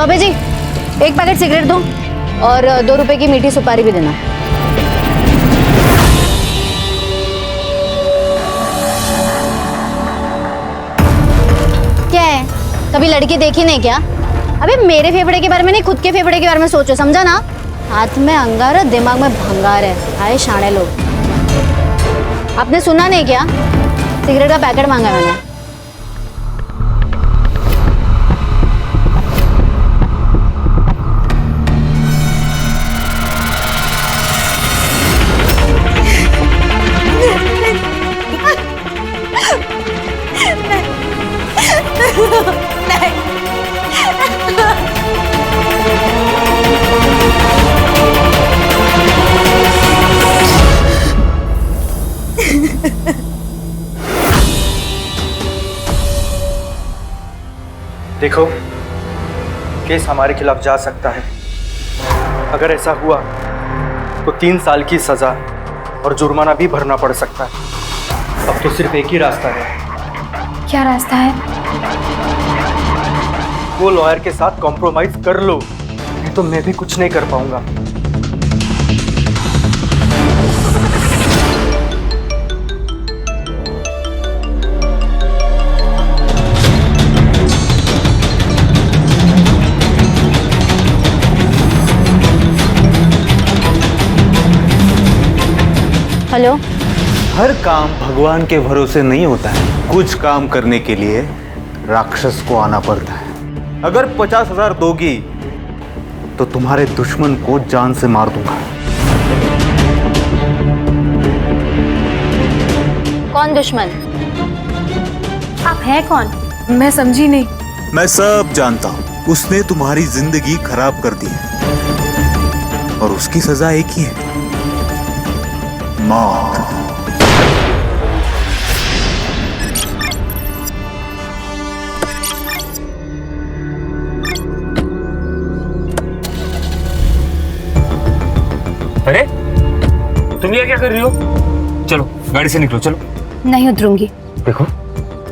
चौबे जी, एक packet cigarette दो और 2 रुपए की मीठी सुपारी भी देना। क्या है, कभी लड़की देखी नहीं क्या? अबे मेरे फेफड़े के बारे में नहीं, खुद के फेफड़े के बारे में सोचो, समझा ना? हाथ में अंगार है, दिमाग में भंगार है। आए शाणे लोग। आपने सुना नहीं क्या? सिगरेट का पैकेट मांगा है मैंने। देखो, केस हमारे खिलाफ जा सकता है। अगर ऐसा हुआ तो 3 साल की सजा और जुर्माना भी भरना पड़ सकता है। अब तो सिर्फ एक ही रास्ता है। क्या रास्ता है? वो लॉयर के साथ कॉम्प्रोमाइज कर लो, नहीं तो मैं भी कुछ नहीं कर पाऊंगा। हेलो। हर काम भगवान के भरोसे नहीं होता है। कुछ काम करने के लिए राक्षस को आना पड़ता है। अगर 50,000 दोगी तो तुम्हारे दुश्मन को जान से मार दूंगा। कौन दुश्मन? आप हैं कौन? मैं समझी नहीं। मैं सब जानता हूँ। उसने तुम्हारी जिंदगी खराब कर दी है और उसकी सजा एक ही है, मौत। अरे तुम ये क्या कर रही हो? चलो गाड़ी से निकलो, चलो। नहीं उतरूंगी। देखो,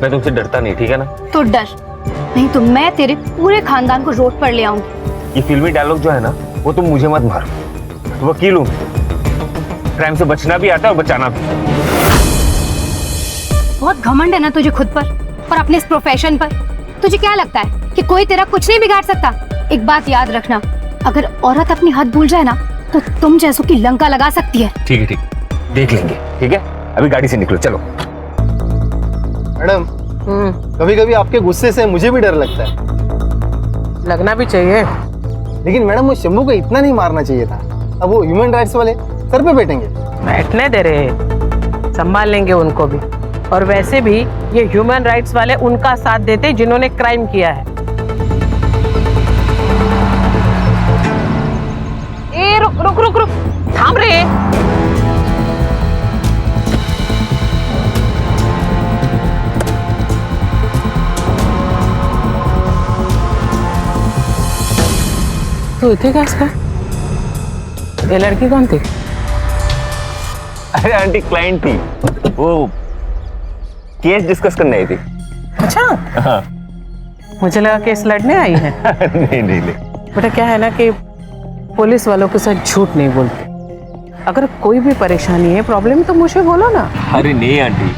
मैं तुमसे डरता नहीं, ठीक है ना? तो डर नहीं तो मैं तेरे पूरे खानदान को रोड पर ले आऊंगी। ये फिल्मी डायलॉग जो है ना, वो तुम मुझे मत मारो। वकील हूँ, क्राइम से बचना भी आता है और बचाना भी। बहुत घमंड है ना तुझे खुद पर और अपने इस प्रोफेशन पर। तुझे क्या लगता है कि कोई तेरा कुछ नहीं बिगाड़ सकता? एक बात याद रखना, अगर औरत अपनी हद भूल जाए ना तो तुम जैसों की लंका लगा सकती है। ठीक है, ठीक, देख लेंगे। ठीक है, अभी गाड़ी से निकलो, चलो। मैडम, कभी कभी आपके गुस्से से मुझे भी डर लगता है। लगना भी चाहिए। लेकिन मैडम, वो शंभू को इतना नहीं मारना चाहिए था। अब वो ह्यूमन राइट्स वाले सर पे बैठेंगे। बैठने दे रहे, संभाल लेंगे उनको भी। और वैसे भी ये ह्यूमन राइट्स वाले उनका साथ देते जिन्होंने क्राइम किया है। ए रुक रुक रुक रुक, थाम रे। तू इतने का इसका? ये लड़की कौन थी? अरे आंटी, क्लाइंट थी, वो केस डिस्कस करने आई थी। अच्छा, हाँ। मुझे लगा केस लड़ने आई है। नहीं नहीं नहीं। बेटा क्या है ना कि पुलिस वालों के साथ झूठ नहीं बोलते। अगर कोई भी परेशानी है, प्रॉब्लम, तो मुझे बोलो ना। अरे नहीं आंटी,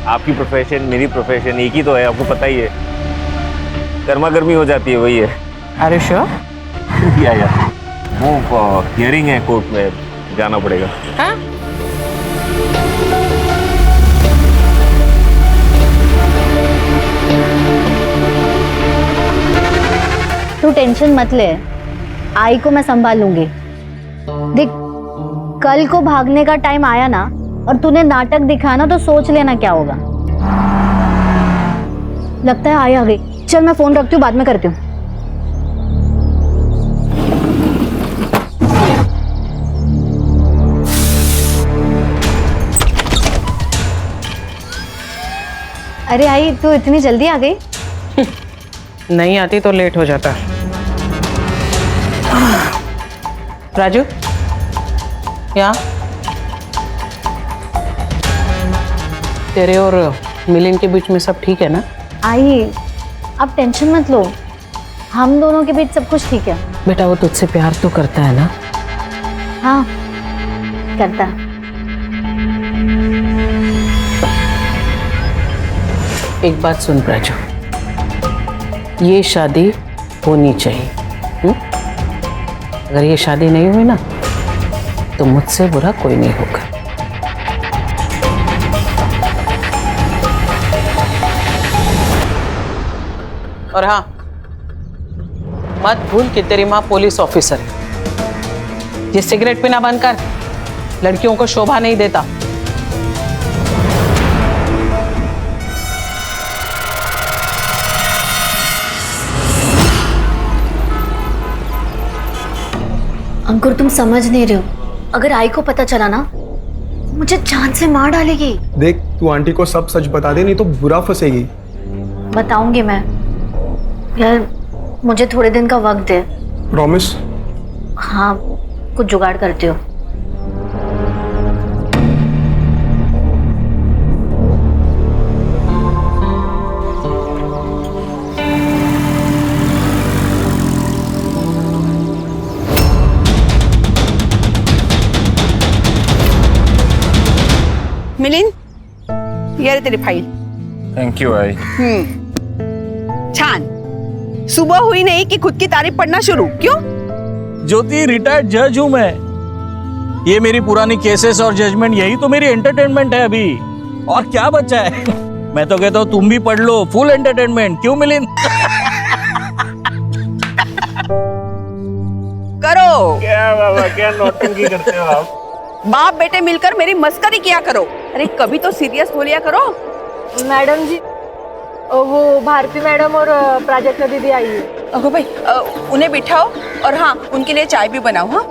आपकी प्रोफेशन मेरी प्रोफेशन एक ही तो है, आपको पता ही है। गर्मा गर्मी हो जाती है, वही है। अरे श्योर? या वो हियरिंग है, कोर्ट में जाना पड़ेगा। हाँ? तू टेंशन मत ले, आई को मैं संभाल लूंगी। देख, कल को भागने का टाइम आया ना और तूने नाटक दिखाया ना तो सोच लेना क्या होगा। लगता है आई आ गई। चल मैं फोन रखती हूँ, बाद में करती हूँ। अरे आई, तू इतनी जल्दी आ गई? नहीं आती तो लेट हो जाता। राजू, यहाँ तेरे और मिलिंद के बीच में सब ठीक है ना? आई, आप टेंशन मत लो, हम दोनों के बीच सब कुछ ठीक है। बेटा वो तुझसे प्यार तो करता है ना? हाँ करता है। एक बात सुन प्राजू, ये शादी होनी चाहिए। अगर ये शादी नहीं हुई ना तो मुझसे बुरा कोई नहीं होगा। और हाँ, मत भूल कि तेरी माँ पुलिस ऑफिसर है। ये सिगरेट पीना बंद कर, लड़कियों को शोभा नहीं देता। अंकुर तुम समझ नहीं रहे हो, अगर आई को पता चला ना मुझे जान से मार डालेगी। देख तू आंटी को सब सच बता दे, नहीं तो बुरा फंसेगी। बताऊंगी मैं। यार मुझे थोड़े दिन का वक्त दे। प्रॉमिस? हाँ कुछ जुगाड़ करती हो। मिलिंद, ये रही तेरी फाइल। थैंक यू आई। छान। सुबह हुई नहीं कि खुद की तारीफ पढ़ना शुरू। क्यों? ज्योति, रिटायर्ड जज हूं मैं। ये मेरी पुरानी केसेस और जजमेंट, यही तो मेरी एंटरटेनमेंट है अभी। और क्या बचा है? मैं तो कहता हूँ तुम भी पढ़ लो, फुल एंटरटेनमेंट। क्यों मिलिंद? करो। क्या बाबा, क्या नौटंकी करते हो आप? बाप बेटे मिलकर मेरी मस्करी किया करो। अरे कभी तो सीरियस हो लिया करो। मैडम जी, वो भारती मैडम और प्राजक्ता दीदी आई है। अगो भाई, उन्हें बिठाओ और हाँ उनके लिए चाय भी बनाओ। हाँ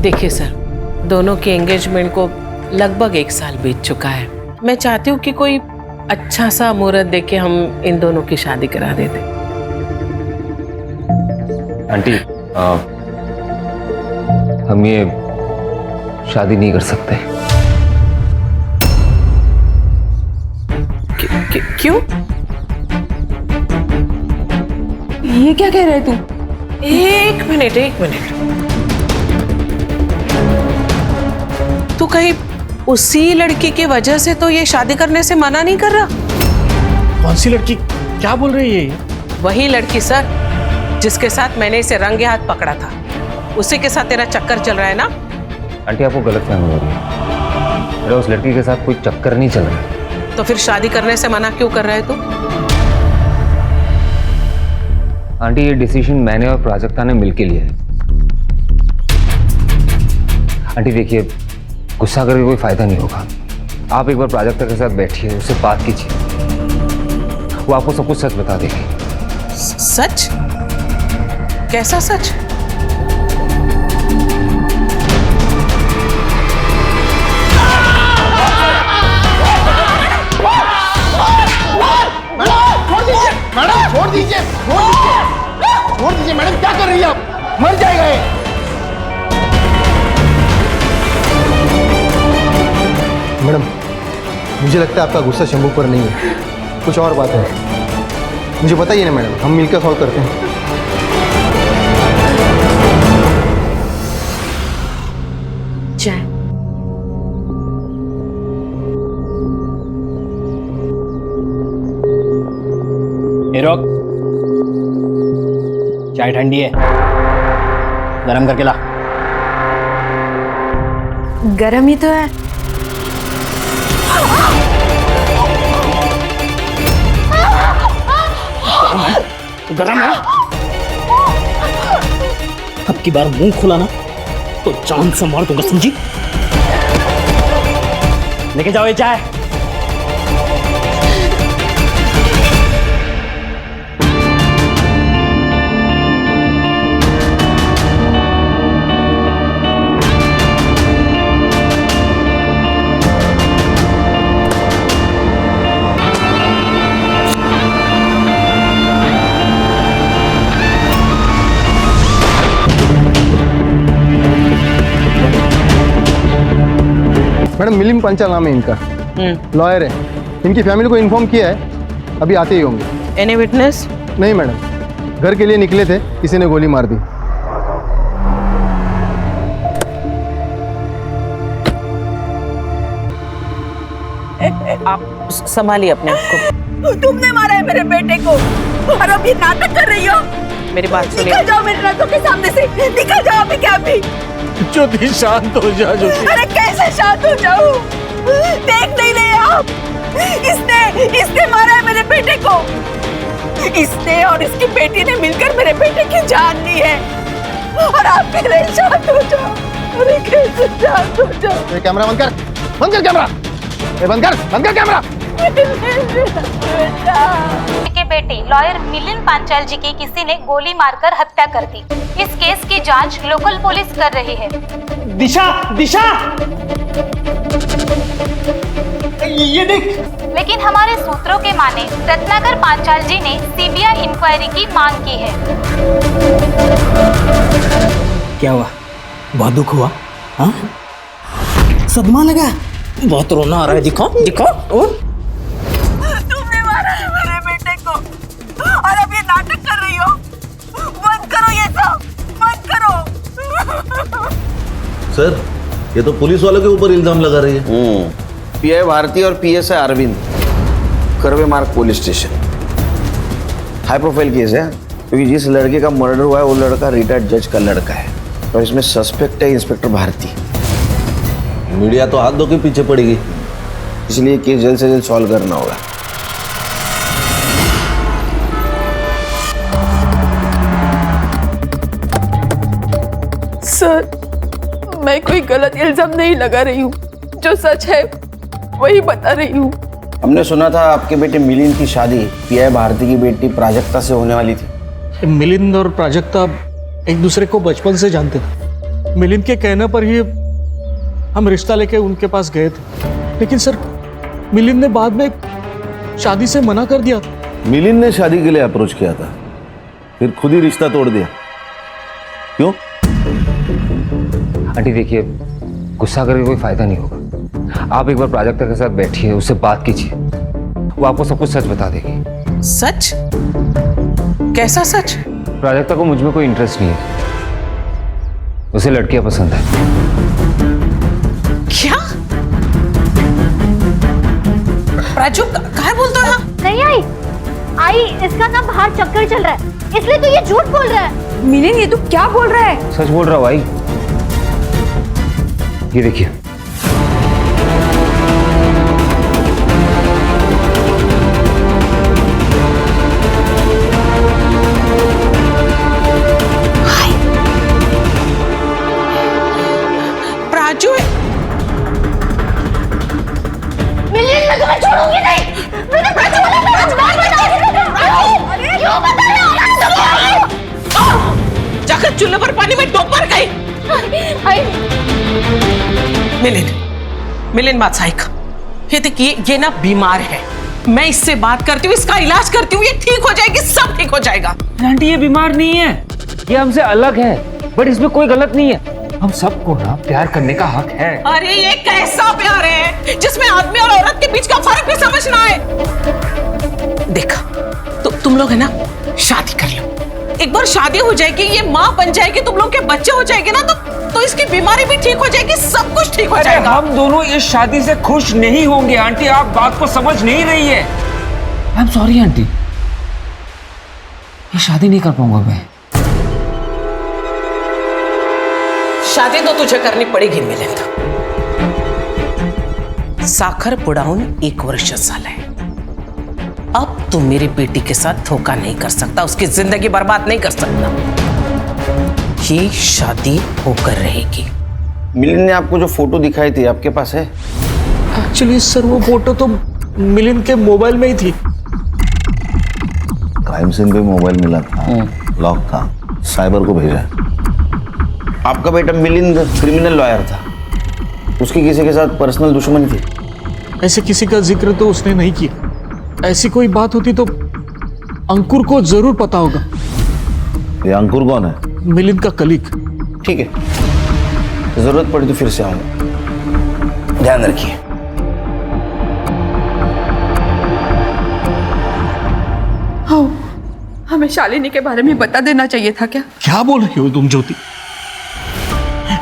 देखिए सर, दोनों के एंगेजमेंट को लगभग 1 साल बीत चुका है। मैं चाहती हूँ कि कोई अच्छा सा मुहूर्त देके हम इन दोनों की शादी करा देते। आंटी, हम ये शादी नहीं कर सकते। क्यों? ये क्या कह रहे तू? एक मिनट। तू कहीं उसी लड़की की वजह से तो ये शादी करने से मना नहीं कर रहा? कौन सी लड़की? क्या बोल रही है ये? वही लड़की सर, जिसके साथ मैंने इसे रंगे हाथ पकड़ा था। उसी के साथ तेरा चक्कर चल रहा है ना? आंटी, आपको गलतफहमी हो रही है। मेरा उस लड़की के साथ कोई चक्कर नहीं चल रहा। तो फिर शादी करने से मना क्यों कर रहा है तू? आंटी, ये डिसीजन मैंने और प्राजक्ता ने मिलके लिया है। आंटी देखिए, गुस्सा करके कोई फायदा नहीं होगा। आप एक बार प्राजक्ता के साथ बैठिए, उससे बात कीजिए, वो आपको सब कुछ सच बता देगी। सच? कैसा सच? मैडम छोड़ दीजिए मैडम, क्या कर रही है आप? मर जाएगा ये। मैडम मुझे लगता है आपका गुस्सा शंभू पर नहीं है, कुछ और बात है। मुझे बताइए ना मैडम, हम मिलकर सॉल्व करते हैं। चाय। रोक, चाय ठंडी है, गरम करके ला। गरम ही तो है। गरम है? अब की बार मुंह खुला ना तो जान से मार दूंगा, समझी? लेके जाओ ये चाय। मैडम मिलिंद पंचाल नाम है इनका, लॉयर है। इनकी फैमिली को इन्फॉर्म किया है, अभी आते ही होंगे। Any witness? नहीं मैडम, घर के लिए निकले थे, किसी ने गोली मार दी। आप संभालिए अपने आप को। तुमने मारा है मेरे बेटे को और अब ये नाटक कर रही हो। मेरी बात सुनिए। निकल जाओ मेरे नजरों के सामने से, निकल जाओ अभी क्या अभी। ज्योति शांत हो जा ज्योति। अरे कैसे शांत हो जाऊं? देख नहीं रहे आप? इसने मारा है मेरे बेटे को। इसने और इसकी बेटी ने मिलकर मेरे बेटे की जान ली है और आप कह रहे शांत हो जाओ। अरे कैसे शांत हो जाओ? कैमरा बंद कर, बंद कर कैमरा, बंद कर कैमरा। के बेटे लॉयर मिलिंद पांचाल जी की किसी ने गोली मारकर हत्या कर दी। इस केस की जांच लोकल पुलिस कर रही है। दिशा दिशा, ये देख। लेकिन हमारे सूत्रों के माने रत्नाकर पांचाल जी ने सीबीआई इंक्वायरी की मांग की है। क्या हुआ? बहुत दुख हुआ? हाँ, सदमा लगा? बहुत रोना आ रहा है। दिखो दिखो। तुमने मारा है मेरे बेटे को और अब ये नाटक कर रही हो। बंद करो ये सब, बंद करो। सर, ये तो पुलिस वालों के ऊपर इल्जाम लगा रही है। पीआई भारती और पीएसआई अरविंद, करवे मार्ग police station. High profile case है क्योंकि जिस लड़के का मर्डर हुआ है वो लड़का रिटायर्ड जज का लड़का है और इसमें सस्पेक्ट है इंस्पेक्टर भारती। मीडिया तो हाथ धो के पीछे पड़ेगी, इसलिए केस जल्द से जल्द सॉल्व करना होगा। सर, मैं कोई गलत इल्जाम नहीं लगा रही हूँ, जो सच है वही बता रही हूँ। हमने सुना था आपके बेटे मिलिंद की शादी पीआई भारती की बेटी प्राजक्ता से होने वाली थी। मिलिंद और प्राजक्ता एक दूसरे को बचपन से जानते थे। मिलिंद के कहने पर ही हम रिश्ता लेके उनके पास गए थे, लेकिन सर मिलिंद ने बाद में शादी से मना कर दिया। मिलिंद ने शादी के लिए अप्रोच किया था, फिर खुद ही रिश्ता तोड़ दिया। क्यों? आंटी देखिए, गुस्सा करके कोई फायदा नहीं होगा। आप एक बार प्राजक्ता के साथ बैठिए, उससे बात कीजिए, वो आपको सब कुछ सच बता देगी। सच? कैसा सच? प्राजक्ता को मुझ में कोई इंटरेस्ट नहीं है, उसे लड़कियां पसंद है। क्या? प्राजू कहाँ बोलता रहा? नहीं आई, इसका ना बाहर चक्कर चल रहा है, इसलिए तो ये झूठ बोल रहा है। मिलिंद, ये तू क्या बोल रहा है? सच बोल रहा हूँ भाई। ये देखिए, प्राजू है। मिलिंद, मैं तुम्हें छोड़ूंगी नहीं। मैंने प्राजू वाला बात क्यों बता रहे हो? जाकर चूल्हे पर पानी में डूब मर गई। मिलिंद बात सही का। ये देखिए, ये ना बीमार है, मैं इससे बात करती हूँ, इसका इलाज करती हूँ, ये ठीक हो जाएगी, सब ठीक हो जाएगा। आंटी ये बीमार नहीं है, ये हमसे अलग है, बट इसमें कोई गलत नहीं है। हम सबको ना प्यार करने का हक है। अरे ये कैसा प्यार है जिसमें आदमी और औरत के बीच का फर्क भी समझना है। देखा, तो तुम लोग है ना शादी कर लो, एक बार शादी हो जाएगी, ये माँ बन जाएगी, तुम लोग के बच्चे हो जाएंगे ना, तो इसकी बीमारी भी ठीक हो जाएगी, सब कुछ ठीक हो जाएगा। हम दोनों इस शादी से खुश नहीं होंगे आंटी, आप बात को समझ नहीं रही है। आई एम सॉरी आंटी, ये शादी नहीं कर पाऊंगा मैं। शादी तो तुझे करनी पड़ेगी मिलिंद। साखर पुडाऊन 1 वर्ष झालंय, अब तू मेरी बेटी के साथ धोखा नहीं कर सकता, उसकी जिंदगी बर्बाद नहीं कर सकता। ये शादी होकर रहेगी। मिलिंद ने आपको जो फोटो दिखाई थी आपके पास है? एक्चुअली सर वो फोटो तो मिलिंद के मोबाइल में ही थी। क्राइम सीन पे मोबाइल मिला था, लॉक था, साइबर को भेजा। आपका बेटा मिलिंद क्रिमिनल लॉयर था, उसकी किसी के साथ पर्सनल दुश्मनी थी? ऐसे किसी का जिक्र तो उसने नहीं किया। ऐसी कोई बात होती तो अंकुर को जरूर पता होगा। ये अंकुर कौन है? मिलिंद का कलीग। ठीक है, जरूरत पड़ी तो फिर से आऊंगा। ध्यान रखिए। हाँ, हमें शालिनी के बारे में बता देना चाहिए था क्या? क्या बोल रही हो तुम ज्योति?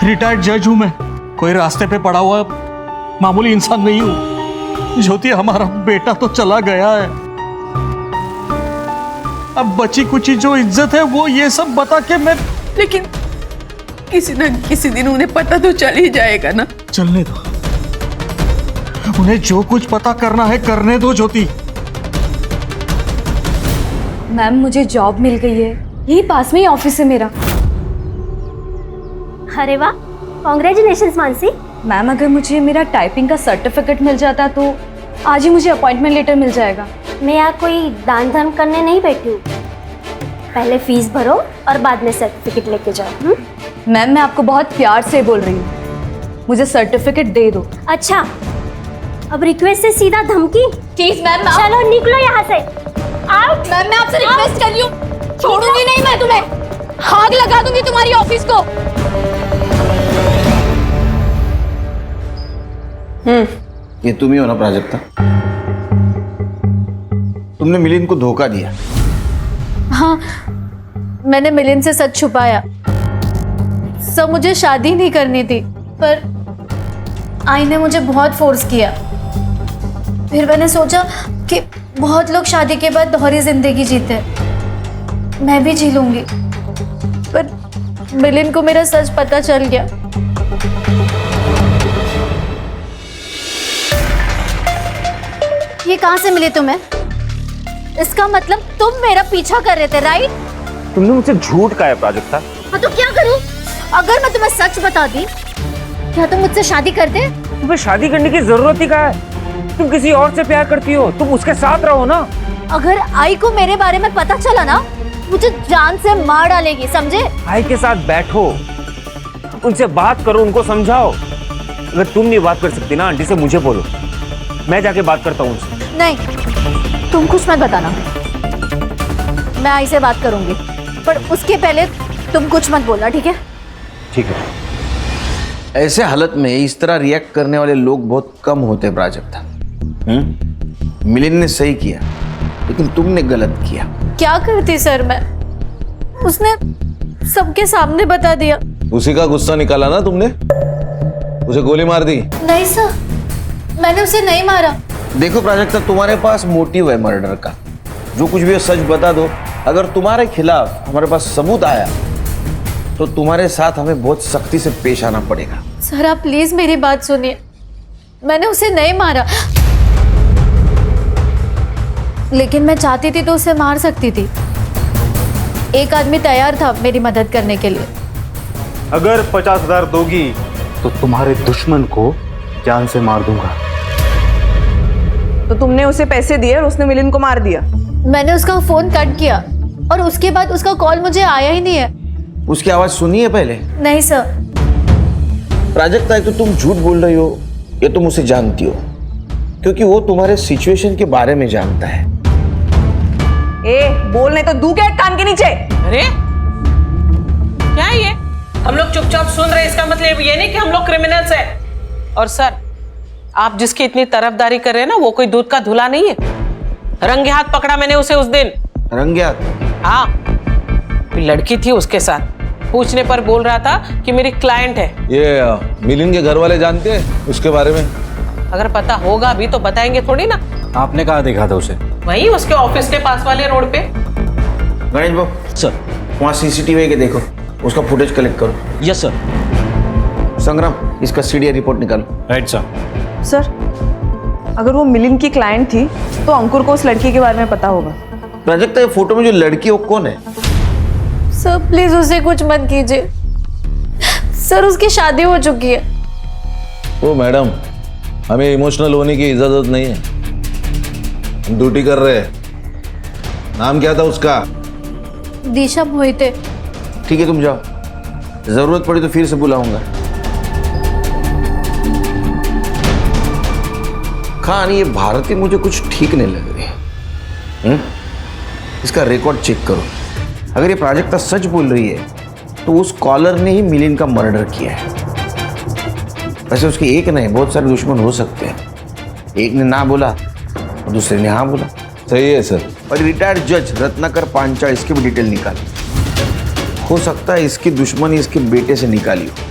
रिटायर्ड जज हूं मैं, कोई रास्ते पे पड़ा हुआ मामूली इंसान नहीं हूं। ज्योति, हमारा बेटा तो चला गया है, अब बची कुची जो इज्जत है वो ये सब बता के मैं। लेकिन किसी न किसी दिन उन्हें पता तो चल ही जाएगा ना। चलने दो, उन्हें जो कुछ पता करना है करने दो ज्योति। मैम, मुझे जॉब मिल गई है, यही पास में ही ऑफिस है मेरा। अरे वाह, कॉन्ग्रेचुलेशंस मानसी। मैम, अगर मुझे मेरा टाइपिंग का सर्टिफिकेट मिल जाता तो आज ही मुझे अपॉइंटमेंट लेटर मिल जाएगा। मैं यहाँ कोई दान धर्म करने नहीं बैठी हूँ, पहले फीस भरो और बाद में सर्टिफिकेट लेके जाओ। मैम, मैं आपको बहुत प्यार से बोल रही हूँ, मुझे सर्टिफिकेट दे दो। अच्छा, अब रिक्वेस्ट से सीधा धमकी? प्लीज मैम, चलो निकलो यहाँ से। आउट। मैम, मैं आपसे रिक्वेस्ट कर रही हूँ, छोड़ूंगी नहीं मैं तुम्हें, आग लगा दूंगी तुम्हारी ऑफिस को। ये तुम ही हो ना प्राजक्ता? तुमने मिलिंद को धोखा दिया। हाँ, मैंने मिलिंद से सच छुपाया। सब मुझे शादी नहीं करनी थी, पर आई ने मुझे बहुत फोर्स किया। फिर मैंने सोचा कि बहुत लोग शादी के बाद दोहरी जिंदगी जीते हैं, मैं भी जी लूंगी। पर मिलिंद को मेरा सच पता चल गया। ये कहाँ से मिली तुम्हें? इसका मतलब तुम मेरा पीछा कर रहे थे, राइट? तुमने मुझसे झूठ कहा है प्राजक्ता। हाँ तो क्या करूं? अगर मैं तुम्हें सच बता दी, क्या तुम मुझसे शादी करते? तुम्हें शादी करने की जरूरत ही क्या है? तुम किसी और से प्यार करती हो, तुम उसके साथ रहो ना। अगर आई को मेरे बारे में पता चला ना, मुझे जान से मार डालेगी, समझे? आई के साथ बैठो, उनसे बात करो, उनको समझाओ। अगर तुम नहीं बात कर सकती ना, आंटी से मुझे बोलो, मैं जाके बात करता हूँ उनसे। नहीं, तुम कुछ मत बताना, मैं आई से बात करूंगी, पर उसके पहले तुम कुछ मत बोलना, ठीक है? ठीक है। ऐसे हालत में इस तरह रिएक्ट करने वाले लोग बहुत कम होते प्राजक्ता। मिलिंद ने सही किया, लेकिन तुमने गलत किया। क्या करती सर मैं? उसने सबके सामने बता दिया। उसी का गुस्सा निकाला ना तुमने, उसे गोली मार दी। नहीं सर, मैंने उसे नहीं मारा। देखो प्राजक्ता, तुम्हारे पास मोटिव है मर्डर का, जो कुछ भी है सच बता दो। अगर तुम्हारे खिलाफ हमारे पास सबूत आया तो तुम्हारे साथ हमें बहुत सख्ती से पेश आना पड़ेगा। सर आप प्लीज मेरी बात सुनिए, मैंने उसे नहीं मारा, लेकिन मैं चाहती थी तो उसे मार सकती थी। एक आदमी तैयार था मेरी मदद करने के लिए। अगर 50,000 दोगी तो तुम्हारे दुश्मन को जान से मार दूंगा। तो तुमने उसे पैसे दिए और उसने मिलिंद को मार दिया? मैंने उसका फोन कट किया और उसके बाद उसका कॉल मुझे आया ही नहीं है। उसकी आवाज सुनी है पहले? नहीं सर। प्राजक्ता, एक तो तुम झूठ बोल रही हो, ये तुम उसे जानती हो, क्योंकि वो तुम्हारे सिचुएशन के बारे में जानता है। बोलने तो दू के कान के नीचे। अरे क्या है ये? हम लोग चुपचाप सुन रहे, इसका मतलब ये नहीं कि हम लोग क्रिमिनल्स हैं। और सर, आप जिसकी इतनी तरफदारी कर रहे हैं ना, वो कोई दूध का धुला नहीं है। रंगे हाथ पकड़ा मैंने उसे उस दिन। रंगे हाथ? हाँ, लड़की थी उसके साथ, पूछने पर बोल रहा था कि मेरी क्लाइंट है। ये मिलिंद के घर वाले जानते हैं उसके बारे में? अगर पता होगा भी तो बताएंगे थोड़ी ना। आपने कहाँ देखा था उसे? वहीं उसके ऑफिस के पास वाले रोड पे। गणेश बाबू सर, वहाँ सीसीटीवी के देखो, उसका फुटेज कलेक्ट करो। Yes sir. संग्राम, इसका सीडीआई रिपोर्ट निकालो। Right sir. सर, अगर वो मिलिंद की क्लाइंट थी तो अंकुर को उस लड़की के बारे में पता होगा। प्राजक्ता, ये फोटो में जो लड़की है वो कौन है? सर प्लीज उसे कुछ मत कीजिए, सर उसकी शादी हो चुकी है। ओ मैडम, हमें इमोशनल होने की इजाजत नहीं है, हम ड्यूटी कर रहे हैं। नाम क्या था उसका? दिशा मोहिते। ठीक है, तुम जाओ, जरूरत पड़ी तो फिर से बुलाऊंगा। खान, ये भारती मुझे कुछ ठीक नहीं लग रही। इसका रिकॉर्ड चेक करो, अगर ये प्राजक्ता सच बोल रही है तो उस कॉलर ने ही मिलिंद का मर्डर किया है। वैसे उसके एक नहीं बहुत सारे दुश्मन हो सकते हैं। एक ने ना बोला और दूसरे ने हाँ बोला। सही है सर। और रिटायर्ड जज रत्नाकर पांचाल इसकी भी डिटेल निकाली। हो सकता है इसकी दुश्मनी इसके बेटे से निकाली हो।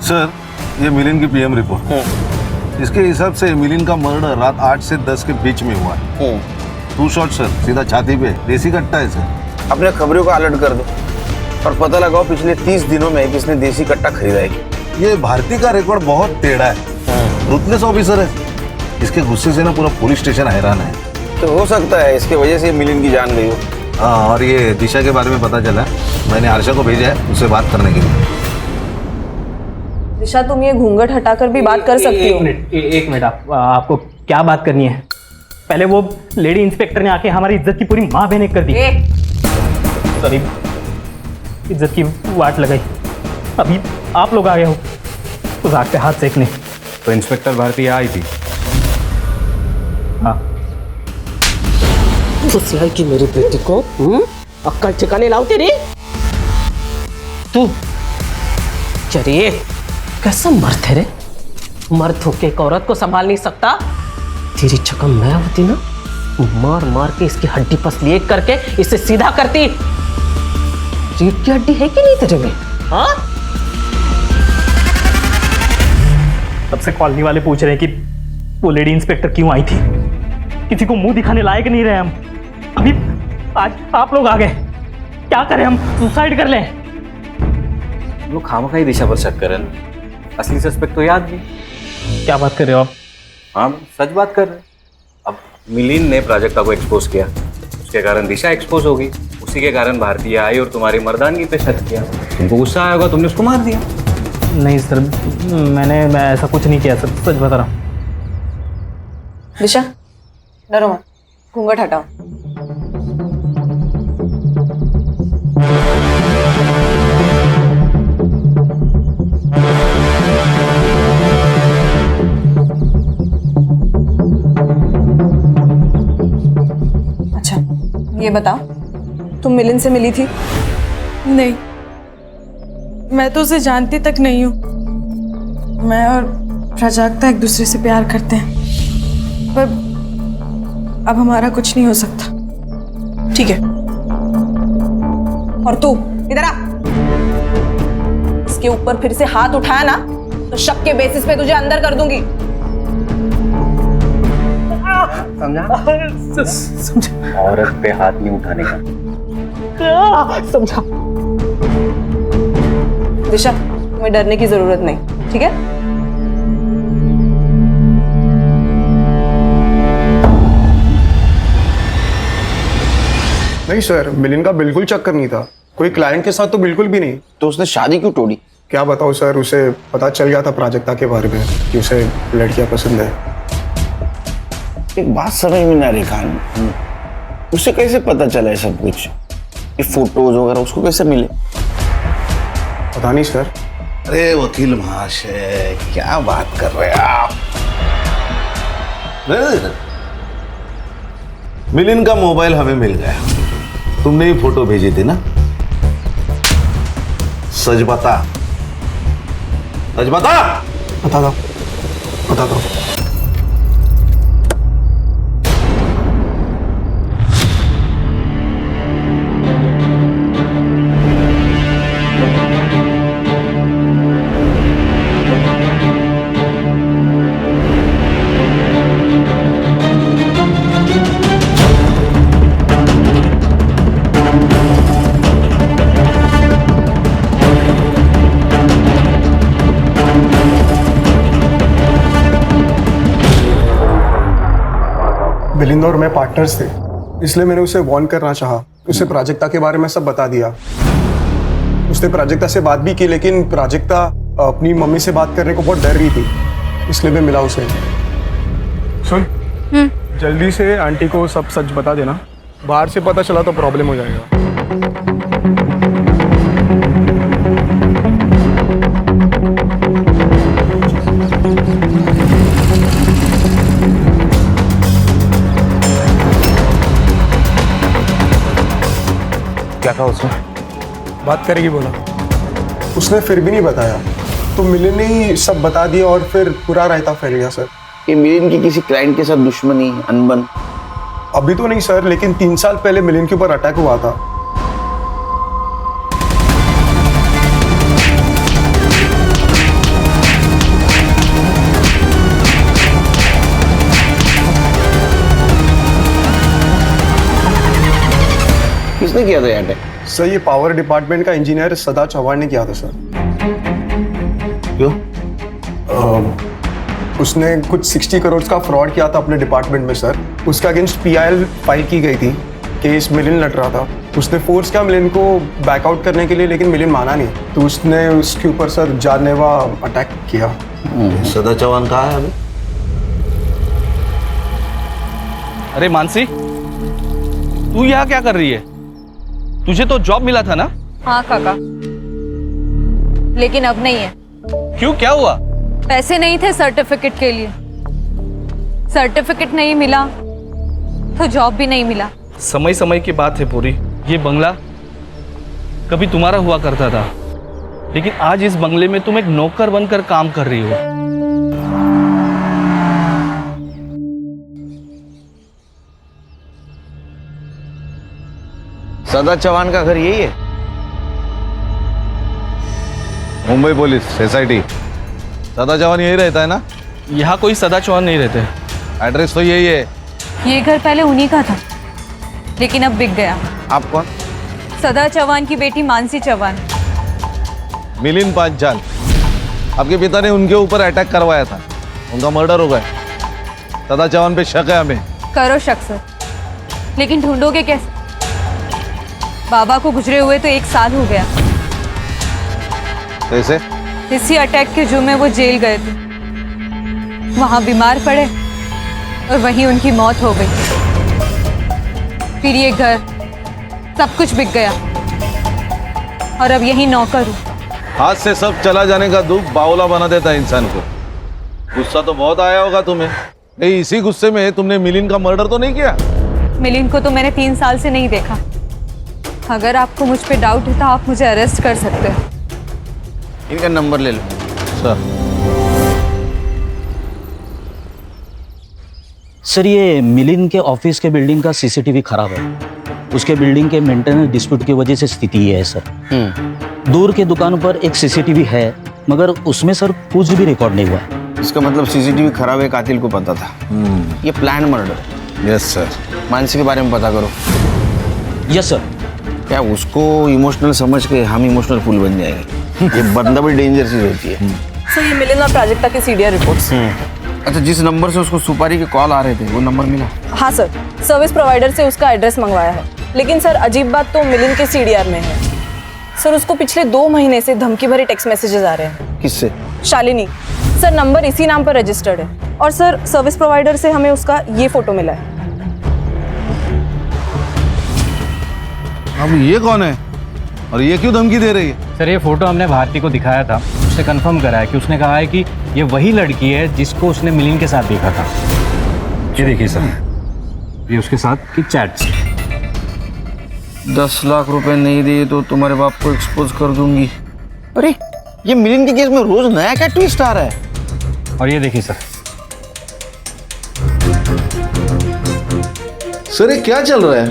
सर, ये मिलिन की पीएम रिपोर्ट। इसके हिसाब से मिलिन का मर्डर रात 8 से 10 के बीच में हुआ है। 2 शॉट सर, सीधा छाती पे। देसी कट्टा है सर। अपने खबरों का अलर्ट कर दो और पता लगाओ पिछले 30 दिनों में किसने देसी कट्टा खरीदा है। ये भारती का रिकॉर्ड बहुत टेढ़ा है। रूथलेस ऑफिसर है। इसके गुस्से से ना पूरा पुलिस स्टेशन हैरान है। तो हो सकता है इसके वजह से मिलिन की जान गई हो। हाँ, और ये दिशा के बारे में पता चला। मैंने आरशा को भेजा है उससे बात करने के लिए। दिशा, तुम ये घूंघट हटाकर भी बात कर सकती हो। एक मिनट, आपको क्या बात करनी है? पहले वो लेडी इंस्पेक्टर ने आके हमारी इज्जत की पूरी माँ बहन कर दी। सॉरी, इज्जत की वाट लगाई। अभी आप लोग आ गए हो उस आग पे हाथ सेकने। तो इंस्पेक्टर भारती आई थी? हाँ। ससुराल की मेरी बेटी को अक्कल ठिकाने लाओ तेरी। तू चलिए, कैसा मर्द है रे? मर्द होके एक औरत को संभाल नहीं सकता। तेरी जगह मैं होती ना, मार मार के इसकी हड्डी पसली एक करके इसे सीधा करती। रीढ़ की हड्डी है कि नहीं तेरे में? हाँ, सबसे कॉलोनी वाले पूछ रहे हैं कि वो लेडी इंस्पेक्टर क्यों आई थी। किसी को मुंह दिखाने लायक नहीं रहे हम। अभी आज आप लोग आ गए, क्या करें हम? सुसाइड कर लें? लोग खामखा ही दिशा पर शक कर रहे हैं। असली सस्पेक्ट तो याद नहीं। क्या बात कर रहे हो आप? हाँ, सच बात कर रहे हैं। अब मिलिन ने प्राजक्ता को एक्सपोज किया, उसके कारण दिशा एक्सपोज हो गई। उसी के कारण भारतीय आई और तुम्हारी मर्दानगी पे शक किया। तुमको गुस्सा आया होगा, तुमने उसको मार दिया। नहीं सर, मैं ऐसा कुछ नहीं किया सर, सच बता रहा हूँ। दिशा, डरो मत, घूंघट हटाओ। अच्छा, ये बताओ, तुम मिलिन से मिली थी? नहीं, मैं तो उसे जानती तक नहीं हूँ। मैं और प्राजक्ता एक दूसरे से प्यार करते हैं, पर अब हमारा कुछ नहीं हो सकता। ठीक है, और तू इधर आ। इसके ऊपर फिर से हाथ उठाया ना तो शक के बेसिस पे तुझे अंदर कर दूंगी। समझा? औरत पे हाथ नहीं उठाने का। समझा? दिशा, तुम्हें डरने की जरूरत नहीं, ठीक है? नहीं सर, मिलिन का बिल्कुल चक्कर नहीं था। कोई क्लाइंट के साथ तो बिल्कुल भी नहीं। तो उसने शादी क्यों तोड़ी? क्या बताओ सर, उसे पता चल गया था प्राजक्ता के बारे में कि उसे लड़कियां पसंद है। एक बात समझ में ना रही खान, उसे कैसे पता चला है सब कुछ? ये फोटोज वगैरह उसको कैसे मिले? पता नहीं सर। अरे वकील महाशय, क्या बात कर रहे हैं आप? मिलिन का मोबाइल हमें मिल गया। तुमने ही फोटो भेजी थी ना? सच बता, सच बता। बता दो, बता दो। मिलिंद और मैं पार्टनर्स थे, इसलिए मैंने उसे वार्न करना चाहा। उसे प्राजक्ता के बारे में सब बता दिया। उसने प्राजक्ता से बात भी की, लेकिन प्राजक्ता अपनी मम्मी से बात करने को बहुत डर रही थी, इसलिए मैं मिला उसे। सुन, जल्दी से आंटी को सब सच बता देना। बाहर से पता चला तो प्रॉब्लम हो जाएगा। उसने? बात करेगी बोला, उसने फिर भी नहीं बताया, तो मिलिन ने ही सब बता दिया और फिर पूरा रायता फैल गया सर। ये मिलिन की किसी क्लाइंट के साथ दुश्मनी, अनबन? अभी तो नहीं सर, लेकिन 3 साल पहले मिलिन के ऊपर अटैक हुआ था। किसने किया था ये अटैक? सर ये पावर डिपार्टमेंट का इंजीनियर सदा चौहान ने किया था सर। क्यों? उसने कुछ 60 करोड़ का फ्रॉड किया था अपने डिपार्टमेंट में सर। उसके अगेंस्ट PIL फाइल की गई थी, केस मिलिन लड़ रहा था। उसने फोर्स किया मिलिन को बैकआउट करने के लिए, लेकिन मिलिन माना नहीं, तो उसने उसके ऊपर सर जानलेवा अटैक किया। सदा चौहान कहाँ है अभी? अरे मानसी, तू यहाँ क्या कर रही है? तुझे तो जॉब मिला था ना? हाँ काका, लेकिन अब नहीं है। क्यों, क्या हुआ? पैसे नहीं थे सर्टिफिकेट के लिए, सर्टिफिकेट नहीं मिला तो जॉब भी नहीं मिला। समय समय की बात है पूरी। ये बंगला कभी तुम्हारा हुआ करता था, लेकिन आज इस बंगले में तुम एक नौकर बनकर काम कर रही हो। सदा चौहान का घर यही है? Mumbai police SIT। सदा चौहान यही रहता है ना? यहाँ कोई सदा चौहान नहीं रहते। एड्रेस तो यही है। ये घर पहले उन्हीं का था, लेकिन अब बिक गया। आप कौन? सदा चौहान की बेटी मानसी चौहान। मिलिन पांचाल, आपके पिता ने उनके ऊपर अटैक करवाया था, उनका मर्डर हो गया। सदा चौहान पे शक है हमें। करो शक सर, लेकिन ढूंढोगे कैसे? बाबा को गुजरे हुए तो 1 साल हो गया। कैसे? इसी अटैक के जुर्म में वो जेल गए थे, वहां बीमार पड़े और वहीं उनकी मौत हो गई। फिर ये घर, सब कुछ बिक गया और अब यही नौकर हूँ। हाथ से सब चला जाने का दुख बावला बना देता है इंसान को। गुस्सा तो बहुत आया होगा तुम्हें। नहीं, इसी गुस्से में तुमने मिलिन का मर्डर तो नहीं किया? मिलिन को तो मैंने 3 साल से नहीं देखा। अगर आपको मुझ पे डाउट है तो आप मुझे अरेस्ट कर सकते हो। इनका नंबर ले लो। सर ये मिलिन के ऑफिस के बिल्डिंग का CCTV खराब है। उसके बिल्डिंग के मेंटेनेंस डिस्प्यूट की वजह से स्थिति ये है सर। दूर के दुकान पर एक CCTV है, मगर उसमें सर कुछ भी रिकॉर्ड नहीं हुआ है। इसका मतलब CCTV खराब है, कातिल को पता था। ये plan murder. Yes sir. Mansi के बारे में पता करो। Yes sir. क्या उसको इमोशनल समझ के हम इमोशनल फूल बन जाएंगे? ये बंदा भी डेंजर चीज होती है। सर ये मिलिन और प्राजक्ता के CDR रिपोर्ट्स। अच्छा, जिस नंबर से उसको सुपारी के कॉल आ रहे थे वो नंबर मिला? हाँ सर, सर्विस प्रोवाइडर से उसका एड्रेस मंगवाया है, लेकिन सर अजीब बात तो मिलिन के CDR में है। सर उसको पिछले 2 महीने से धमकी भरे टेक्स्ट मैसेजेस आ रहे हैं। किससे? शालिनी। सर नंबर इसी नाम पर रजिस्टर्ड है और सर सर्विस प्रोवाइडर से हमें उसका ये फोटो मिला है। अब ये कौन है और ये क्यों धमकी दे रही है? सर ये फोटो हमने भारती को दिखाया था, उसने कंफर्म करा है कि उसने कहा है कि ये वही लड़की है जिसको उसने मिलिन के साथ देखा था। ये देखिए सर, ये उसके साथ की चैट्स। 10 लाख रुपए नहीं दिए तो तुम्हारे बाप को एक्सपोज कर दूंगी। अरे ये मिलिन के केस में रोज नया क्या ट्विस्ट आ रहा है। और ये देखिए सर। सर ये क्या चल रहा है?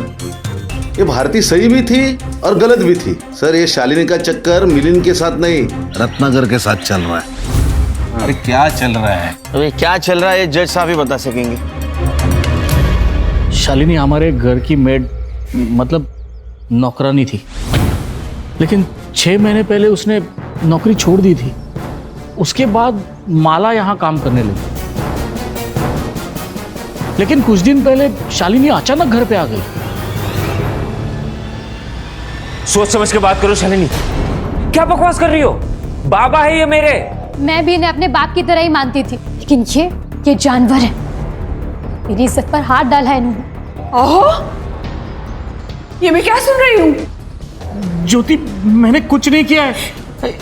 ये भारती सही भी थी और गलत भी थी। सर ये शालिनी का चक्कर मिलिन के साथ नहीं, रत्नाकर के साथ चल रहा है। अरे क्या चल रहा है? अरे क्या चल रहा है ये जज साहब ही बता सकेंगे। शालिनी हमारे घर की मेड, मतलब नौकरानी थी, लेकिन 6 महीने पहले उसने नौकरी छोड़ दी थी। उसके बाद माला यहाँ काम करने लगी, लेकिन कुछ दिन पहले शालिनी अचानक घर पे आ गई। सोच समझ के बात करो शालिनी, क्या बकवास कर रही हो? बाबा है ये मेरे। मैं भी इन्हें अपने बाप की तरह ही मानती थी, लेकिन ये जानवर है। मेरी इज्जत पर हाथ डाला है इन्होंने। ओहो, ये मैं क्या सुन रही हूँ? ज्योति, मैंने कुछ नहीं किया है,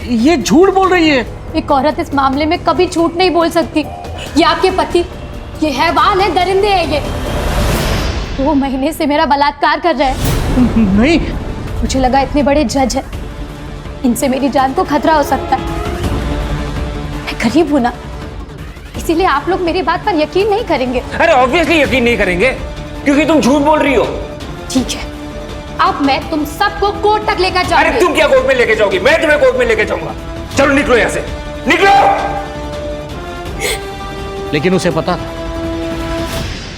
ये झूठ बोल रही है। एक औरत इस मामले में कभी झूठ नहीं बोल सकती। ये आपके पति, ये हैवान है, दरिंदे है ये। 2 महीने से मेरा बलात्कार कर रहे हैं। नहीं, मुझे लगा इतने बड़े जज है, इनसे मेरी जान को खतरा हो सकता है। मैं गरीब हूं ना, इसीलिए आप लोग मेरी बात पर यकीन नहीं करेंगे। अरे ऑब्वियसली यकीन नहीं करेंगे, क्योंकि तुम झूठ बोल रही हो। ठीक है, अब मैं तुम सबको कोर्ट तक लेकर जाऊंगी। अरे तुम क्या कोर्ट में लेके जाओगी? मैं तुम्हें कोर्ट में लेके जाऊंगा। चलो निकलो यहाँ से, निकलो। लेकिन उसे पता था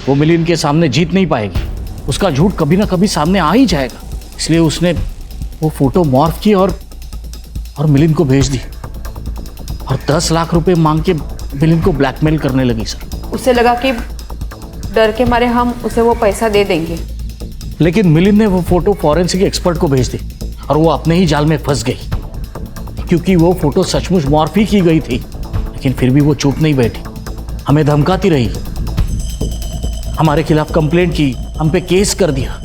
वो मिलिंद के सामने जीत नहीं पाएगी, उसका झूठ कभी ना कभी सामने आ ही जाएगा। इसलिए उसने वो फोटो मॉर्फ की और मिलिंद को भेज दी और 10 लाख रुपए मांग के मिलिंद को ब्लैकमेल करने लगी सर। उसे लगा कि डर के मारे हम उसे वो पैसा दे देंगे। लेकिन मिलिंद ने वो फोटो फॉरेंसिक एक्सपर्ट को भेज दी और वो अपने ही जाल में फंस गई, क्योंकि वो फोटो सचमुच मॉर्फ ही की गई थी। लेकिन फिर भी वो चुप नहीं बैठी, हमें धमकाती रही, हमारे खिलाफ कंप्लेंट की, हम पे केस कर दिया।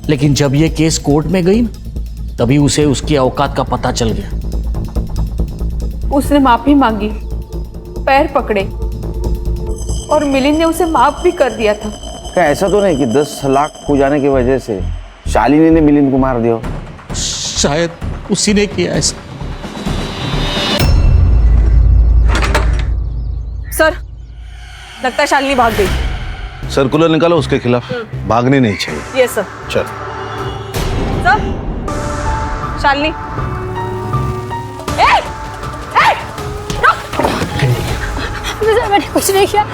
लेकिन जब ये केस कोर्ट में गई ना, तभी उसे उसकी औकात का पता चल गया। उसने माफी मांगी, पैर पकड़े और मिलिंद ने उसे माफ भी कर दिया था। क्या ऐसा तो नहीं कि 10 लाख खो जाने की वजह से शालिनी ने मिलिंद को मार दिया? शायद उसी ने किया ऐसा। सर, लगता है शालिनी भाग गई। सर्कुलर निकालो उसके खिलाफ, भागनी नहीं चाहिए। ये सर। चल सर, शालिनी। ए! ए! रुक! मैंने कुछ नहीं किया।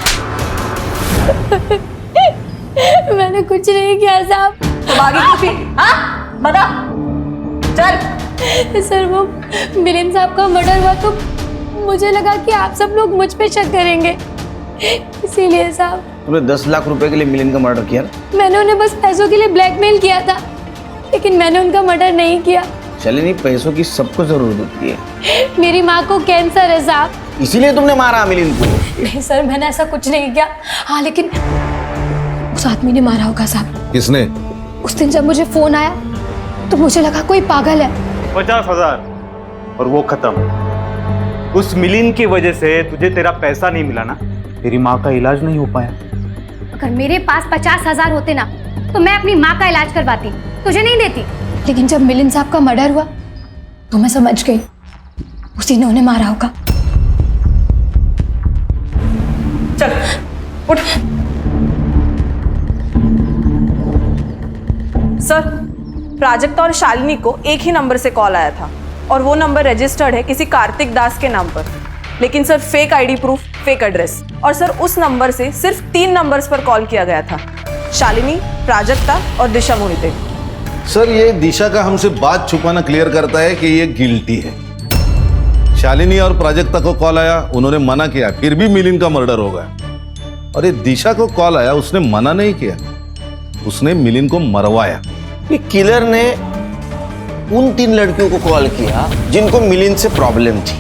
मैंने कुछ नहीं किया साहब। तो भागी क्यों थी? हाँ? बता। चल। सर, वो मिलिंद साहब का मर्डर हुआ तो मुझे लगा कि आप सब लोग मुझ पे शक करेंगे, इसीलिए साहब। तुमने 10 लाख रुपए के लिए मिलिंद का मर्डर किया ना? मैंने उन्हें बस पैसों के लिए ब्लैकमेल किया था, लेकिन मैंने उनका मर्डर नहीं किया। शालिनी, पैसों की सबको जरूरत होती है। मेरी माँ को कैंसर है साहब, इसीलिए तुमने मारा मिलिंद को? नहीं सर, मैंने ऐसा कुछ नहीं किया। हाँ, लेकिन उस आदमी ने मारा होगा साहब। किसने? उस दिन जब मुझे फोन आया तो मुझे लगा कोई पागल है। 50,000 और वो खत्म। उस मिलिंद की वजह से तुझे तेरा पैसा नहीं मिला ना, तेरी माँ का इलाज नहीं हो पाया। अगर मेरे पास 50,000 होते ना तो मैं अपनी माँ का इलाज करवाती, तुझे नहीं देती। लेकिन जब मिलिंद साहब का मर्डर हुआ तो मैं समझ गई उसी ने उन्हें मारा होगा। चल, उठ। सर, प्राजक्ता और शालिनी को एक ही नंबर से कॉल आया था और वो नंबर रजिस्टर्ड है किसी कार्तिक दास के नाम पर। लेकिन sir, fake ID proof, fake address, और सर उस नंबर से सिर्फ 3 नंबर्स पर कॉल किया गया था, शालिनी, प्राजक्ता और दिशा मोहिते। सर, ये दिशा का हमसे बात छुपाना क्लियर करता है कि ये गिल्टी है। शालिनी और प्राजक्ता को कॉल आया, उन्होंने मना किया, फिर भी मिलिंद का मर्डर हो गया। और ये दिशा को कॉल आया, उसने मना नहीं किया, उसने मिलिंद को मरवाया। ये किलर ने उन 3 लड़कियों को कॉल किया जिनको मिलिंद से प्रॉब्लम थी,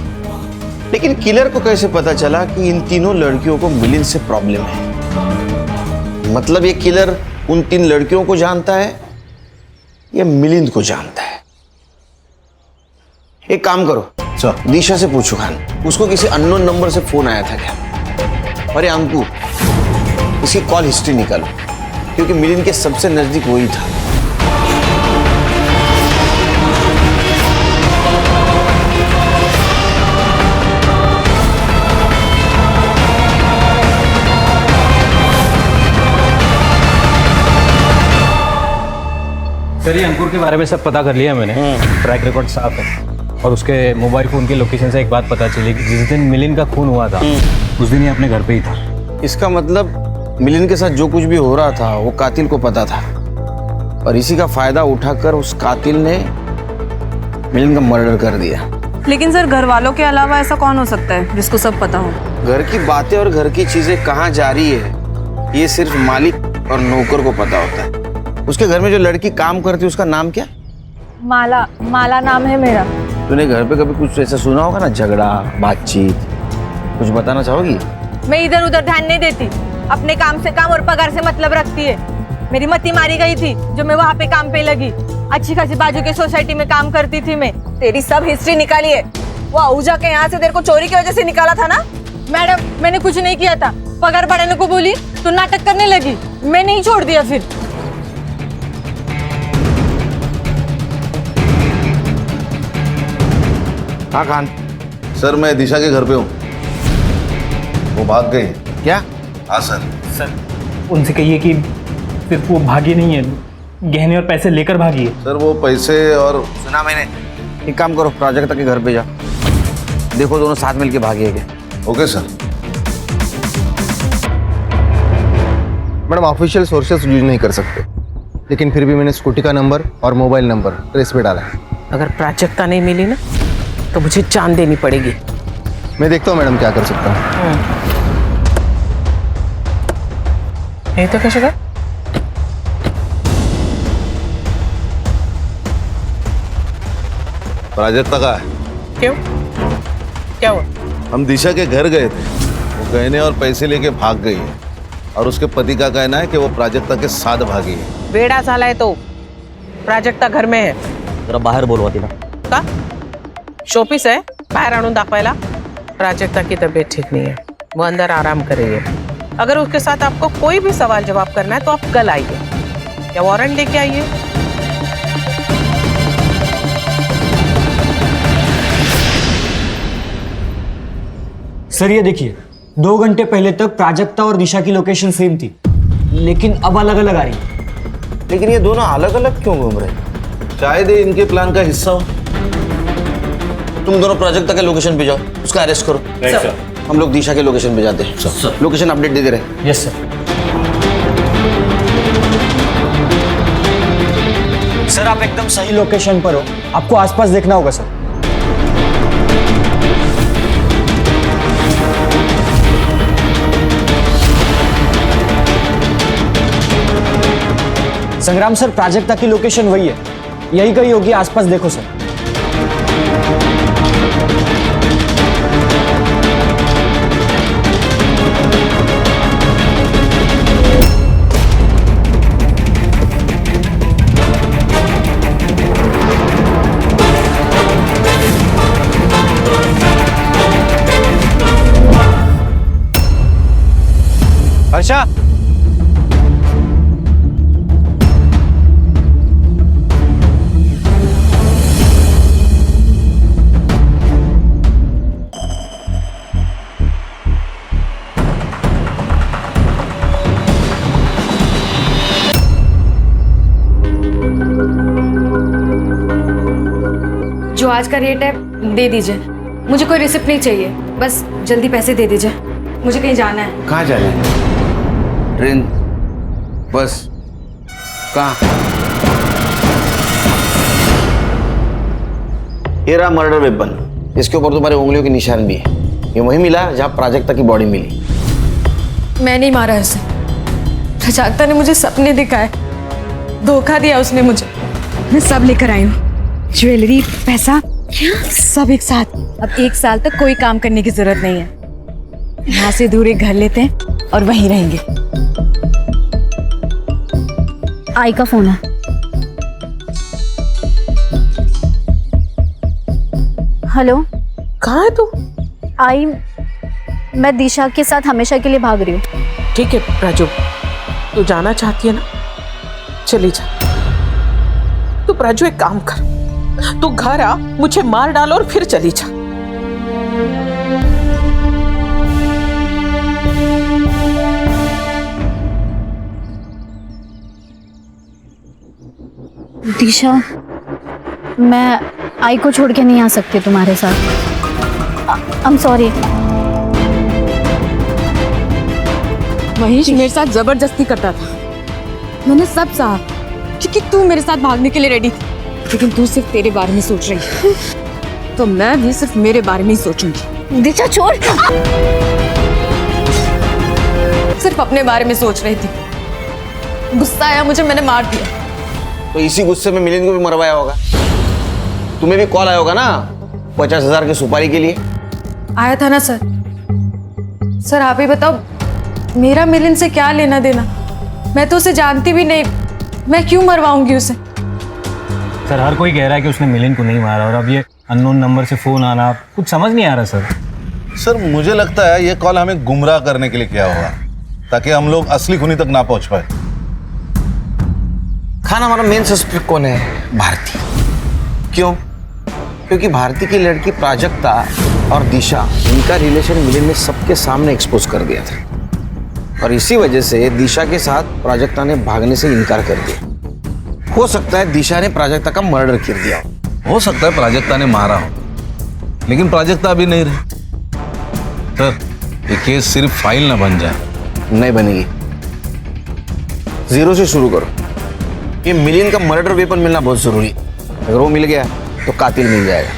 लेकिन किलर को कैसे पता चला कि इन तीनों लड़कियों को मिलिंद से प्रॉब्लम है? मतलब ये किलर उन 3 लड़कियों को जानता है या मिलिंद को जानता है? एक काम करो, दिशा से पूछो खान, उसको किसी अननोन नंबर से फोन आया था क्या? अरे अंकु, इसकी कॉल हिस्ट्री निकालो, क्योंकि मिलिंद के सबसे नजदीक वही था। सर, ये अंकुर के बारे में सब पता कर लिया मैंने। ट्रैक रिकॉर्ड साफ है और उसके मोबाइल फोन की लोकेशन से एक बात पता चली कि जिस दिन मिलिंद का खून हुआ था उस दिन ये अपने घर पे ही था। इसका मतलब मिलिंद के साथ जो कुछ भी हो रहा था वो कातिल को पता था और इसी का फायदा उठाकर उस कातिल ने मिलिंद का मर्डर कर दिया। लेकिन सर, घर वालों के अलावा ऐसा कौन हो सकता है जिसको सब पता हो? घर की बातें और घर की चीजें कहाँ जा रही है ये सिर्फ मालिक और नौकर को पता होता है। उसके घर में जो लड़की काम करती है उसका नाम क्या? माला। माला नाम है मेरा। तूने घर पे कभी कुछ ऐसा सुना होगा ना, झगड़ा, बातचीत, कुछ बताना चाहोगी? मैं इधर उधर ध्यान नहीं देती, अपने काम से काम और पगार से मतलब रखती है। मेरी मती मारी गई थी जो मैं वहाँ पे काम पे लगी। अच्छी खासी बाजू के सोसाइटी में काम करती थी मैं। तेरी सब हिस्ट्री निकाली है। वो आहूजा के यहाँ से तेरे को चोरी की वजह से निकाला था ना? मैडम, मैंने कुछ नहीं किया था। पगार बढ़ाने को बोली तो नाटक करने लगी, मैं नहीं छोड़ दिया। फिर हाँ खान। सर मैं दिशा के घर पे हूँ, वो भाग गई। क्या? हाँ सर। सर उनसे कहिए कि सिर्फ वो भागी नहीं है, गहने और पैसे लेकर भागी है। सर वो पैसे और सुना मैंने। एक काम करो, प्राजक्ता के घर पे जा, देखो दोनों साथ मिलके भागे क्या। Okay sir. Madam official sources use नहीं कर सकते, लेकिन फिर भी मैंने स्कूटी का नंबर और मोबाइल नंबर ट्रेस पे डाला है। अगर प्राजक्ता नहीं मिली ना तो मुझे जान देनी पड़ेगी। मैं देखता हूँ मैडम क्या कर सकता हूँ। ये तो कैसे कर? प्राजक्ता का है। क्यों? क्या हुआ? हम दिशा के घर गए थे, वो गहने और पैसे लेके भाग गई है और उसके पति का कहना है कि वो प्राजक्ता के साथ भागी है। वेड़ा साला है तो प्राजक्ता घर में है। जरा बाहेर बोलवा तिला. का शोपीस आहे बाहेर आणून दाखवायला. प्राजक्ता की तबीयत ठीक नहीं है, वो अंदर आराम कर रही है. अगर उसके साथ आपको कोई भी सवाल जवाब करना है तो आप कल आइए या वारंट लेके आइए. सर ये देखिए, 2 घंटे पहले तक प्राजक्ता और दिशा की लोकेशन सेम थी, लेकिन अब अलग अलग आ रही है. लेकिन ये दोनों अलग अलग क्यों घूम रहे हैं? शायद ये इनके प्लान का हिस्सा हो. तुम दोनों प्राजक्ता के लोकेशन पे जाओ, उसका अरेस्ट करो. सर. हम लोग दिशा के लोकेशन पे जाते हैं. लोकेशन अपडेट दे दे रहे. Yes sir. सर आप एकदम सही लोकेशन पर हो, आपको आसपास देखना होगा सर. संग्राम सर, प्राजक्ता की लोकेशन वही है, यही कहीं होगी, आसपास देखो सर. हर्षा, जो आज का रेट है दे दीजिए. मुझे कोई रिसिप्ट नहीं चाहिए, बस जल्दी पैसे दे दीजिए, मुझे कहीं जाना है. कहाँ जाना है? ट्रेन, बस, कहाँ? ये रहा मर्डर वेपन, इसके ऊपर तुम्हारे उंगलियों के निशान भी है. ये वहीं मिला जहाँ प्राजक्ता की बॉडी मिली. मैं नहीं मारा उसे. प्राजक्ता ने मुझे सपने दिखाए, धोखा दिया उसने मुझे. मैं सब लेकर आई हूँ, ज्वेलरी, पैसा, सब एक साथ. अब 1 साल तक कोई काम करने की जरूरत नहीं है. यहाँ से दूर एक घर लेते हैं और वहीं रहेंगे. आई का फोन है. हेलो, कहाँ है तू? आई, मैं दिशा के साथ हमेशा के लिए भाग रही हूँ. ठीक है राजू, तू जाना चाहती है ना, चली जा. तू राजू एक काम कर, तू घर आ, मुझे मार डाल और फिर चली जा. दिशा, मैं आई को छोड़ के नहीं आ सकती तुम्हारे साथ. I am sorry. महेश मेरे साथ जबरदस्ती करता था. मैंने सब सहा क्योंकि तू मेरे साथ भागने के लिए रेडी थी, लेकिन तू सिर्फ तेरे बारे में सोच रही है. तो मैं भी सिर्फ मेरे बारे में ही सोचूंगी. दिशा छोड़. सिर्फ अपने बारे में सोच रही थी. गुस्सा आया मुझे, मैंने मार दिया. तो इसी गुस्से में मिलिंद को भी मरवाया होगा. तुम्हें भी कॉल आया होगा ना 50,000 की सुपारी के लिए. आया था ना सर. सर आप ही बताओ, मेरा मिलिंद से क्या लेना देना? मैं तो उसे जानती भी नहीं, मैं क्यों मरवाऊंगी उसे? सर हर कोई कह रहा है कि उसने मिलिंद को नहीं मारा, और अब ये अननोन नंबर से फोन आना, कुछ समझ नहीं आ रहा सर. सर मुझे लगता है ये कॉल हमें गुमराह करने के लिए किया होगा, ताकि हम लोग असली खूनी तक ना पहुंच पाए. खान, हमारा मेन सस्पेक्ट कौन है? भारती. क्यों? क्योंकि भारती की लड़की प्राजक्ता और दिशा, इनका रिलेशन मिलिन ने सबके सामने एक्सपोज कर दिया था और इसी वजह से दिशा के साथ प्राजक्ता ने भागने से इनकार कर दिया। हो सकता है दिशा ने प्राजक्ता का मर्डर कर दिया हो सकता है प्राजक्ता ने मारा हो, लेकिन प्राजक्ता अभी नहीं रही। सर, ये केस सिर्फ फाइल ना बन जाए। नहीं बनेगी, जीरो से शुरू करो। ये मिलिन का मर्डर वेपन मिलना बहुत जरूरी है। अगर वो मिल गया तो कातिल मिल जाएगा।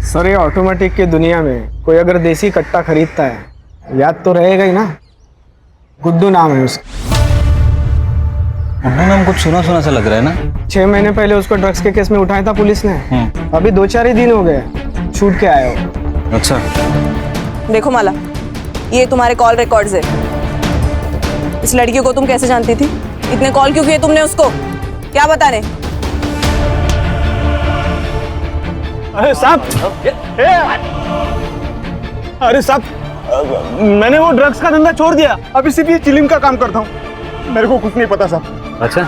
सर, ये ऑटोमेटिक की दुनिया में कोई अगर देसी कट्टा खरीदता है याद तो रहेगा ही ना। गुड्डू नाम है उसका। गुड्डू नाम कुछ सुना सुना सा लग रहा है ना। 6 महीने पहले उसको ड्रग्स के केस में उठाया था पुलिस ने। अभी 2-4 ही दिन हो गए छूट के आया हो। अच्छा, देखो माला, ये तुम्हारे कॉल रिकॉर्ड्स है। इस लड़की को तुम कैसे जानती थी? इतने कॉल क्यों किए तुमने उसको? क्या बता रहे? अरे साहब, अरे साहब, मैंने वो ड्रग्स का धंधा छोड़ दिया। अभी सिर्फ ये चिलिम का काम करता हूँ। मेरे को कुछ नहीं पता साहब। अच्छा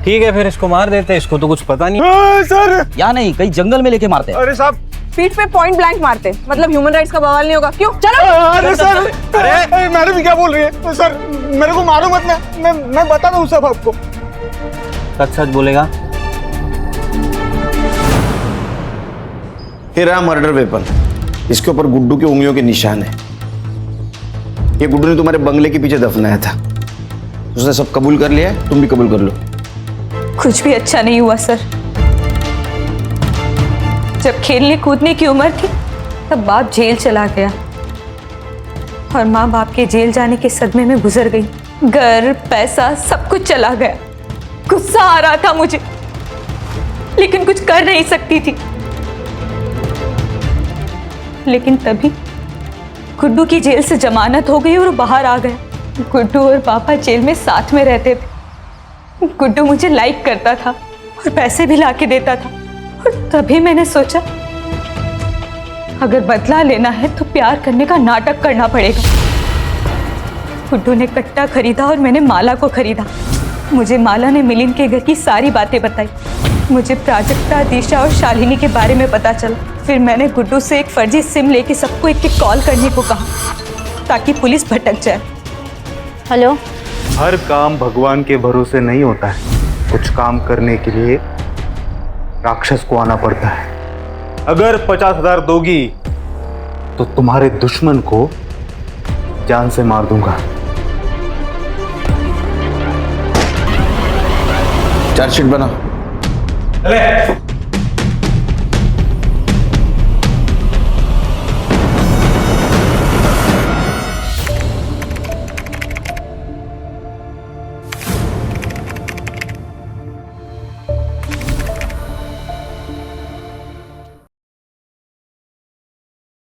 ठीक है, फिर इसको मार देते हैं। इसको तो कुछ पता नहीं। सर, या नहीं, कहीं जंगल में लेके मारते हैं। अरे साहब, पीठ पे पॉइंट ब्लैंक मारते, मतलब ह्यूमन राइट्स का बवाल नहीं होगा। क्यों? चलो। अरे सर, अरे मैडम क्या बोल रही है? सर, मेरे को मारो मत। मैं बता दूं सब आपको। सच सच बोलेगा? ये रहा मर्डर वेपन। इसके ऊपर गुड्डू की उंगलियों के निशान है। ये गुड्डू ने तुम्हारे बंगले के पीछे दफनाया था। उसने सब कबूल कर लिया है, तुम भी कबूल कर लो। कुछ भी अच्छा नहीं हुआ सर। जब खेलने कूदने की उम्र थी तब बाप जेल चला गया और माँ बाप के जेल जाने के सदमे में गुजर गई। घर, पैसा, सब कुछ चला गया। गुस्सा आ रहा था मुझे, लेकिन कुछ कर नहीं सकती थी। लेकिन तभी गुड्डू की जेल से जमानत हो गई और वो बाहर आ गया। गुड्डू और पापा जेल में साथ में रहते थे। गुड्डू मुझे लाइक करता था और पैसे भी लाके देता था। और तभी मैंने सोचा अगर बदला लेना है तो प्यार करने का नाटक करना पड़ेगा। गुड्डू ने कट्टा खरीदा और मैंने माला को खरीदा। मुझे माला ने मिलिन के घर की सारी बातें बताई। मुझे प्राजक्ता, दिशा और शालिनी के बारे में पता चला। फिर मैंने गुड्डू से एक फर्जी सिम लेके सबको एक कॉल करने को कहा ताकि पुलिस भटक जाए। हेलो। हर काम भगवान के भरोसे नहीं होता है। कुछ काम करने के लिए राक्षस को आना पड़ता है। अगर 50,000 दोगी तो तुम्हारे दुश्मन को जान से मार दूंगा। चार्जशीट बना। अरे